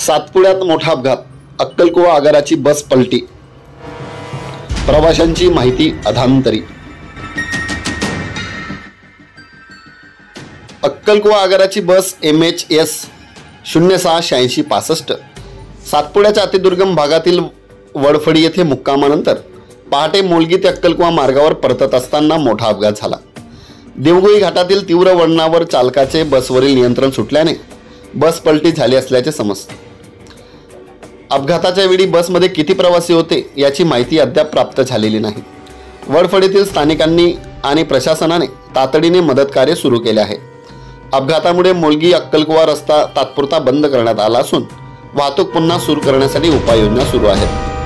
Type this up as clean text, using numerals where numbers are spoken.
सातपुड्यात मोठा अपघात, अक्कलकुवा आगाराची बस पलटी, प्रवाशांची माहिती अधांतरी। अक्कलकुवा आगाराची बस MHS 068665 सातपुड्याच्या अतिदुर्गम भागातील वडफडी येथे मुक्कामानंतर पहाटे मोलगी ते अक्कलकुवा मार्गावर परतत असताना मोठा अपघात झाला। देवगोई घाटातील तीव्र वळणावर चालकाचे बसवरील नियंत्रण सुटल्याने बस पलटी झाली असल्याचे समजते। अपघाताच्या वेळी बसमध्ये किती प्रवासी होते याची माहिती अद्याप प्राप्त झालेली नाही। वडफडीतील स्थानिकांनी आणि प्रशासनाने तातडीने मदत कार्य सुरू केले आहे। अपघातामुळे मोलगी अक्कलकुवा रस्ता तात्पुरता बंद करण्यात आला असून वाहतूक पुन्हा सुरू करण्यासाठी उपाययोजना सुरू आहेत।